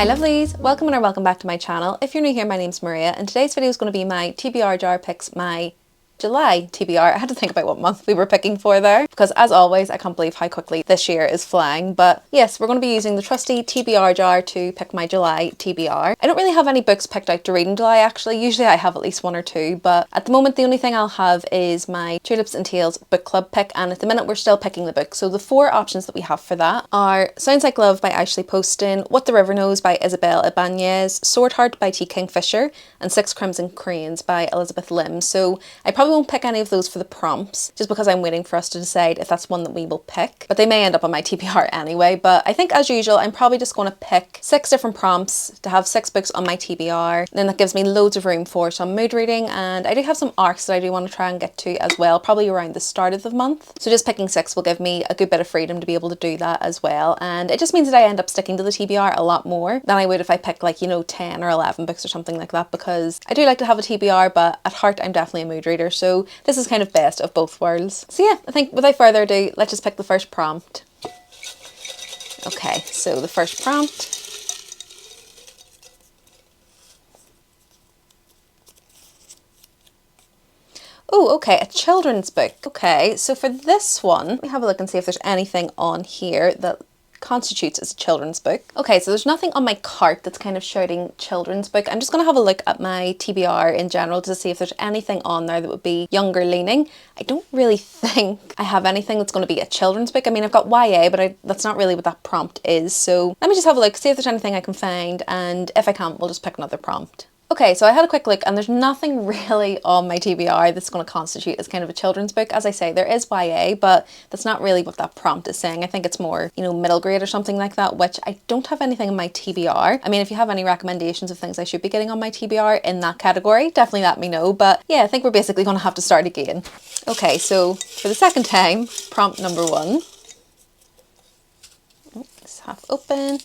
Hi lovelies, welcome or welcome back to my channel. If you're new here, my name's Maria and today's video is going to be my TBR jar picks my July TBR. I had to think about what month we were picking for there because as always I can't believe how quickly this year is flying, but yes, we're going to be using the trusty TBR jar to pick my July TBR. I don't really have any books picked out to read in July actually. Usually I have at least one or two, but at the moment the only thing I'll have is my Tulips and Tales book club pick, and at the minute we're still picking the book. So the four options that we have for that are Sounds Like Love by Ashley Poston, What the River Knows by Isabel Ibanez, Sword Heart by T. Kingfisher, and Six Crimson Cranes by Elizabeth Lim. So I probably won't pick any of those for the prompts just because I'm waiting for us to decide if that's one that we will pick, but they may end up on my TBR anyway. But I think as usual I'm probably just going to pick 6 different prompts to have 6 books on my TBR. Then that gives me loads of room for some mood reading, and I do have some arcs that I do want to try and get to as well, probably around the start of the month. So just picking 6 will give me a good bit of freedom to be able to do that as well, and it just means that I end up sticking to the TBR a lot more than I would if I pick like, you know, 10 or 11 books or something like that, because I do like to have a TBR, but at heart I'm definitely a mood reader, so this is kind of best of both worlds. So yeah, I think without further ado, let's just pick the first prompt. Okay, so the first prompt. Oh, okay, a children's book. Okay, so for this one, let me have a look and see if there's anything on here that constitutes as a children's book. Okay, so there's nothing on my cart that's kind of shouting children's book. I'm just going to have a look at my TBR in general to see if there's anything on there that would be younger leaning. I don't really think I have anything that's going to be a children's book. I mean, I've got YA, but that's not really what that prompt is. So let me just have a look, see if there's anything I can find, and if I can't, we'll just pick another prompt. Okay, so I had a quick look and there's nothing really on my TBR that's going to constitute as kind of a children's book. As I say, there is YA, but that's not really what that prompt is saying. I think it's more, you know, middle grade or something like that, which I don't have anything in my TBR. I mean, if you have any recommendations of things I should be getting on my TBR in that category, definitely let me know. But yeah, I think we're basically going to have to start again. Okay, so for the second time, prompt number 1. It's half open.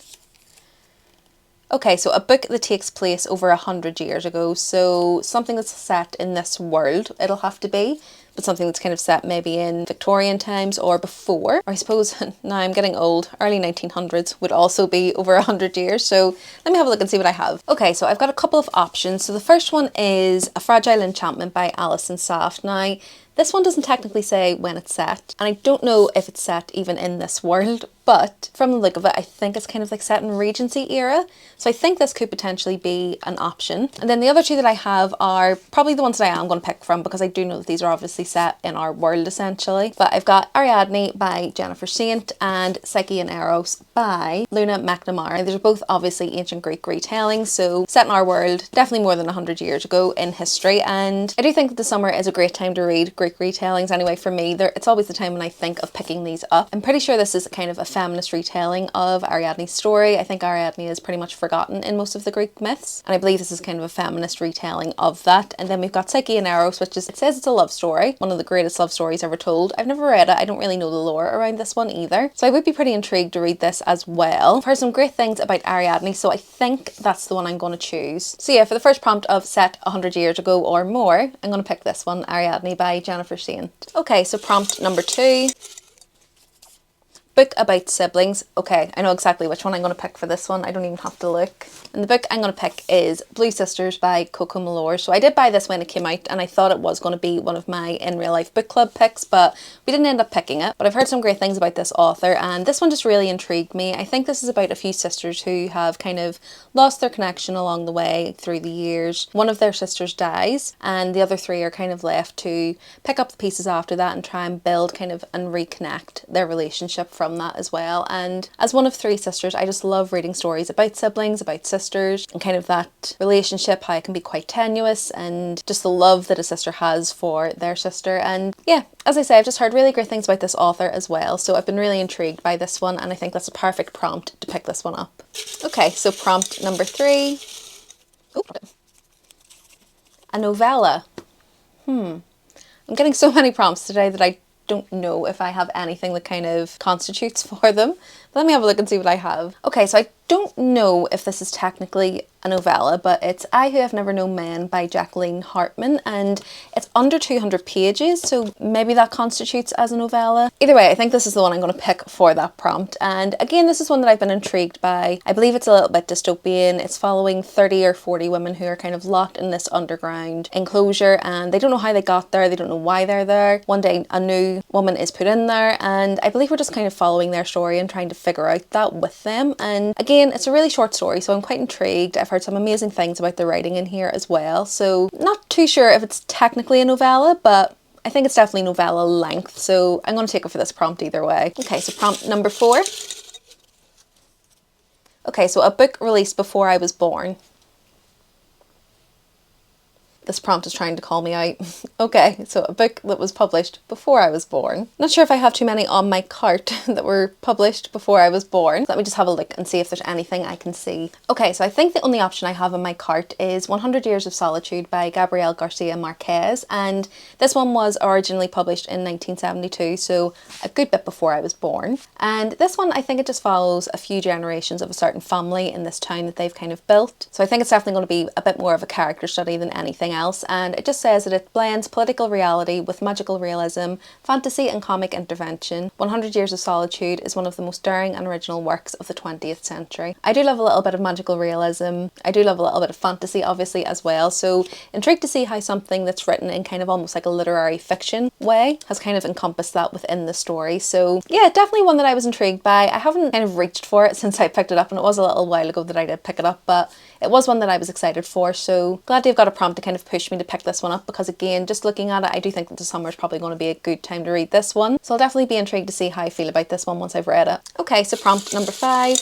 Okay, so a book that takes place over 100 years ago, so something that's set in this world it'll have to be, but something that's kind of set maybe in Victorian times or before, or I suppose, now I'm getting old, early 1900s would also be over 100 years, so let me have a look and see what I have. Okay, so I've got a couple of options. So the first one is A Fragile Enchantment by Alison Saft. Now, this one doesn't technically say when it's set, and I don't know if it's set even in this world, but from the look of it, I think it's kind of like set in Regency era. So I think this could potentially be an option. And then the other 2 that I have are probably the ones that I am going to pick from, because I do know that these are obviously set in our world essentially. But I've got Ariadne by Jennifer Saint and Psyche and Eros by Luna McNamara. These are both obviously ancient Greek retellings, so set in our world, definitely more than 100 years ago in history. And I do think that the summer is a great time to read Greek retellings anyway for me. It's always the time when I think of picking these up. I'm pretty sure this is kind of a feminist retelling of Ariadne's story. I think Ariadne is pretty much forgotten in most of the Greek myths, and I believe this is kind of a feminist retelling of that. And then we've got Psyche and Eros, which is, it says it's a love story, one of the greatest love stories ever told. I've never read it, I don't really know the lore around this one either, so I would be pretty intrigued to read this as well. I've heard some great things about Ariadne, so I think that's the one I'm going to choose. So yeah, for the first prompt of set 100 years ago or more, I'm going to pick this one, Ariadne by Jennifer Saint. Okay, so prompt number 2. Book about siblings. Okay, I know exactly which one I'm going to pick for this one. I don't even have to look. And the book I'm going to pick is Blue Sisters by Coco Malore. So I did buy this when it came out and I thought it was going to be one of my in real life book club picks, but we didn't end up picking it. But I've heard some great things about this author and this one just really intrigued me. I think this is about a few sisters who have kind of lost their connection along the way through the years. One of their sisters dies and the other 3 are kind of left to pick up the pieces after that and try and build kind of and reconnect their relationship from that as well. And as one of 3 sisters, I just love reading stories about siblings, about sisters, and kind of that relationship, how it can be quite tenuous, and just the love that a sister has for their sister. And yeah, as I say, I've just heard really great things about this author as well, so I've been really intrigued by this one, and I think that's a perfect prompt to pick this one up. Okay, so prompt number 3. Oh, a novella. I'm getting so many prompts today that I don't know if I have anything that kind of constitutes for them. Let me have a look and see what I have. Okay, so I don't know if this is technically a novella, but it's I Who Have Never Known Men by Jacqueline Hartman, and it's under 200 pages, so maybe that constitutes as a novella. Either way, I think this is the one I'm going to pick for that prompt. And again, this is one that I've been intrigued by. I believe it's a little bit dystopian. It's following 30 or 40 women who are kind of locked in this underground enclosure, and they don't know how they got there, they don't know why they're there. One day a new woman is put in there, and I believe we're just kind of following their story and trying to figure out that with them. And again, it's a really short story, so I'm quite intrigued. I've heard some amazing things about the writing in here as well, so not too sure if it's technically a novella, but I think it's definitely novella length, so I'm going to take it for this prompt either way. Okay, so prompt number 4. Okay, so a book released before I was born. This prompt is trying to call me out. Okay, so a book that was published before I was born. Not sure if I have too many on my cart that were published before I was born. Let me just have a look and see if there's anything I can see. Okay, so I think the only option I have on my cart is 100 Years of Solitude by Gabriel Garcia Marquez, and this one was originally published in 1972, so a good bit before I was born. And this one, I think it just follows a few generations of a certain family in this town that they've kind of built. So I think it's definitely going to be a bit more of a character study than anything else, and it just says that it blends political reality with magical realism, fantasy and comic intervention. 100 Years of Solitude is one of the most daring and original works of the 20th century. I do love a little bit of magical realism. I do love a little bit of fantasy obviously as well, so intrigued to see how something that's written in kind of almost like a literary fiction way has kind of encompassed that within the story. So yeah, definitely one that I was intrigued by. I haven't kind of reached for it since I picked it up, and it was a little while ago that I did pick it up, but it was one that I was excited for, so glad to have got a prompt to kind of push me to pick this one up, because again, just looking at it, I do think that the summer is probably going to be a good time to read this one. So I'll definitely be intrigued to see how I feel about this one once I've read it. Okay, so prompt number 5.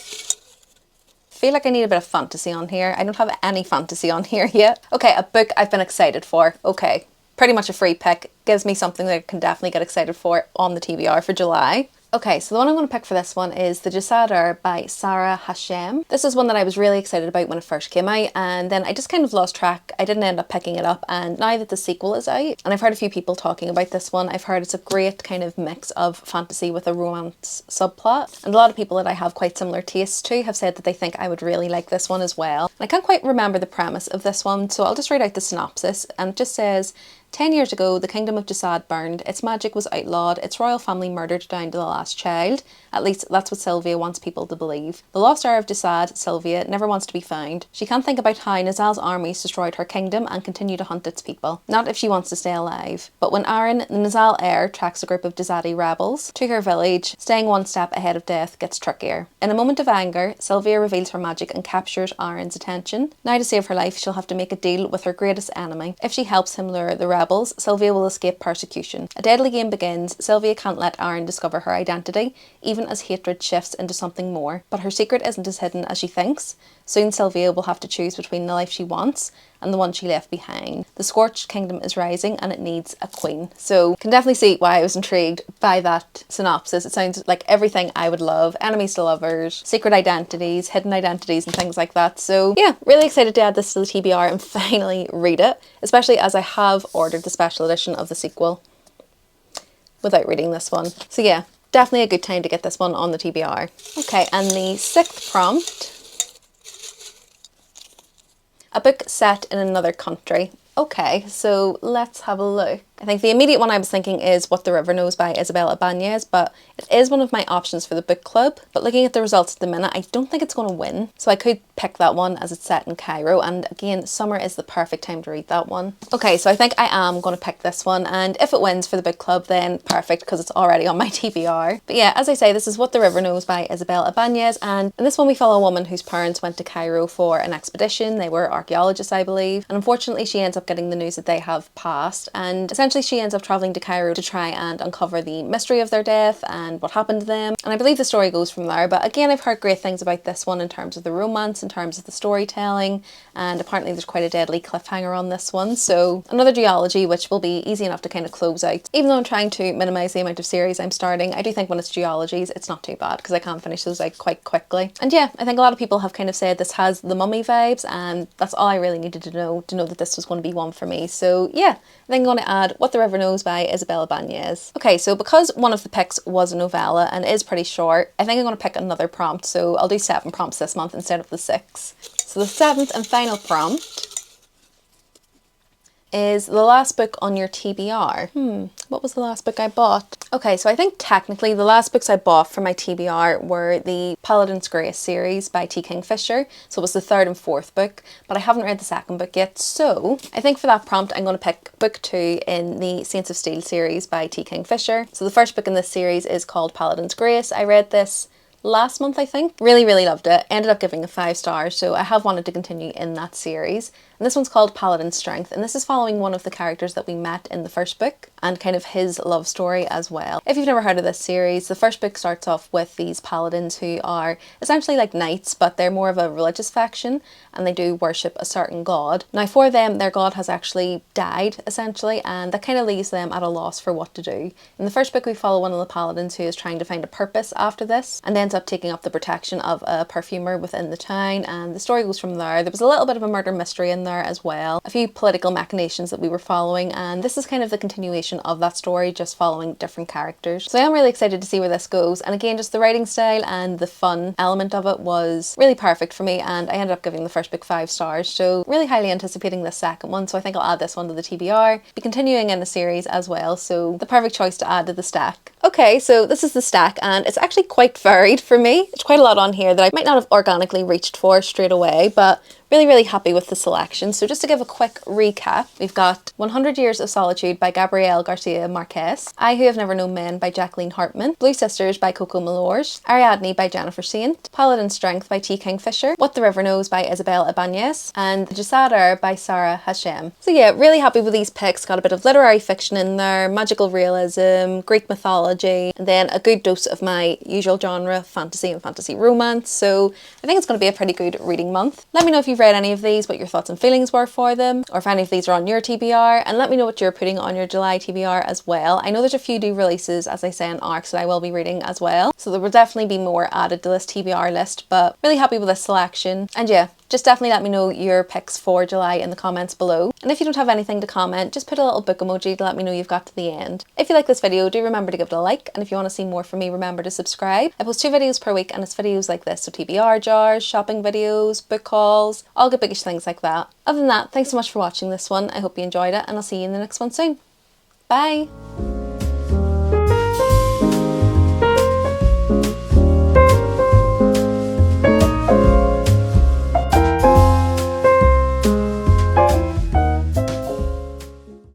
Feel like I need a bit of fantasy on here. I don't have any fantasy on here yet. Okay, a book I've been excited for. Okay, pretty much a free pick. Gives me something that I can definitely get excited for on the TBR for July. Okay, so the one I'm going to pick for this one is The Jar by Sarah Hashem. This is one that I was really excited about when it first came out, and then I just kind of lost track. I didn't end up picking it up, and now that the sequel is out, and I've heard a few people talking about this one, I've heard it's a great kind of mix of fantasy with a romance subplot, and a lot of people that I have quite similar tastes to have said that they think I would really like this one as well. And I can't quite remember the premise of this one, so I'll just read out the synopsis, and it just says, 10 years ago, the kingdom of Jasad burned, its magic was outlawed, its royal family murdered down to the last child. At least that's what Sylvia wants people to believe. The lost heir of Jasad, Sylvia, never wants to be found. She can't think about how Nizal's armies destroyed her kingdom and continue to hunt its people. Not if she wants to stay alive. But when Aaron, the Nizal heir, tracks a group of Jasadi rebels to her village, staying one step ahead of death gets trickier. In a moment of anger, Sylvia reveals her magic and captures Aaron's attention. Now to save her life, she'll have to make a deal with her greatest enemy. If she helps him lure the rebels, Sylvia will escape persecution. A deadly game begins. Sylvia can't let Aaron discover her identity, even as hatred shifts into something more. But her secret isn't as hidden as she thinks. Soon Sylvia will have to choose between the life she wants and the one she left behind. The Scorched Kingdom is rising and it needs a queen. So can definitely see why I was intrigued by that synopsis. It sounds like everything I would love. Enemies to lovers, secret identities, hidden identities and things like that. So yeah, really excited to add this to the TBR and finally read it, especially as I have ordered the special edition of the sequel without reading this one. So yeah, definitely a good time to get this one on the TBR. Okay, and the 6th prompt. A book set in another country. Okay, so let's have a look. I think the immediate one I was thinking is What the River Knows by Isabel Ibanez, but it is one of my options for the book club. But looking at the results at the minute, I don't think it's going to win. So I could pick that one as it's set in Cairo, and again, summer is the perfect time to read that one. Okay, so I think I am going to pick this one, and if it wins for the book club, then perfect, because it's already on my TBR. But yeah, as I say, this is What the River Knows by Isabel Ibanez, and in this one we follow a woman whose parents went to Cairo for an expedition. They were archaeologists, I believe, and unfortunately she ends up getting the news that they have passed, and essentially she ends up travelling to Cairo to try and uncover the mystery of their death and what happened to them, and I believe the story goes from there. But again, I've heard great things about this one in terms of the romance, in terms of the storytelling, and apparently there's quite a deadly cliffhanger on this one. So another duology which will be easy enough to kind of close out. Even though I'm trying to minimise the amount of series I'm starting, I do think when it's duologies it's not too bad because I can finish those out quite quickly. And yeah, I think a lot of people have kind of said this has the Mummy vibes, and that's all I really needed to know that this was going to be one for me. So yeah, I think I'm going to add What the River Knows by Isabel Ibanez. Okay, so because one of the picks was a novella and is pretty short, I think I'm going to pick another prompt. So I'll do 7 prompts this month instead of the 6. So the 7th and final prompt is the last book on your TBR. What was the last book I bought? Okay, so I think technically the last books I bought for my TBR were the Paladin's Grace series by T. Kingfisher. So it was the 3rd and 4th book, but I haven't read the 2nd book yet. So I think for that prompt, I'm going to pick book 2 in the Saints of Steel series by T. Kingfisher. So the first book in this series is called Paladin's Grace. I read this last month, I think. Really, really loved it. Ended up giving it 5 stars, so I have wanted to continue in that series. And this one's called Paladin's Strength, and this is following one of the characters that we met in the first book, and kind of his love story as well. If you've never heard of this series, the first book starts off with these paladins who are essentially like knights, but they're more of a religious faction, and they do worship a certain god. Now for them, their god has actually died, essentially, and that kind of leaves them at a loss for what to do. In the first book, we follow one of the paladins who is trying to find a purpose after this, and ends up taking up the protection of a perfumer within the town, and the story goes from there. There was a little bit of a murder mystery in there as well, a few political machinations that we were following, and this is kind of the continuation of that story, just following different characters. So I am really excited to see where this goes, and again, just the writing style and the fun element of it was really perfect for me, and I ended up giving the first book 5 stars, so really highly anticipating the second one, so I think I'll add this one to the TBR, be continuing in the series as well, so the perfect choice to add to the stack. Okay, so this is the stack, and it's actually quite varied for me. There's quite a lot on here that I might not have organically reached for straight away, but really happy with the selection. So just to give a quick recap, we've got 100 Years of Solitude by Gabriel Garcia Marquez, I Who Have Never Known Men by Jacqueline Hartman, Blue Sisters by Coco Malors, Ariadne by Jennifer Saint, Paladin's Strength by T. Kingfisher, What the River Knows by Isabel Ibanez, and Jasadar by Sarah Hashem. So yeah, really happy with these picks. Got a bit of literary fiction in there, magical realism, Greek mythology, and then a good dose of my usual genre, fantasy and fantasy romance. So I think it's going to be a pretty good reading month. Let me know if you've read any of these, what your thoughts and feelings were for them, or if any of these are on your TBR, and let me know what you're putting on your July TBR as well. I know there's a few new releases, as I say, in ARCs that I will be reading as well, so there will definitely be more added to this TBR list, but really happy with this selection. And yeah, just definitely let me know your picks for July in the comments below. And if you don't have anything to comment, just put a little book emoji to let me know you've got to the end. If you like this video, do remember to give it a like, and if you want to see more from me, remember to subscribe. I post 2 videos per week, and it's videos like this, so TBR jars, shopping videos, book hauls, all good bookish things like that. Other than that, thanks so much for watching this one. I hope you enjoyed it, and I'll see you in the next one soon. Bye!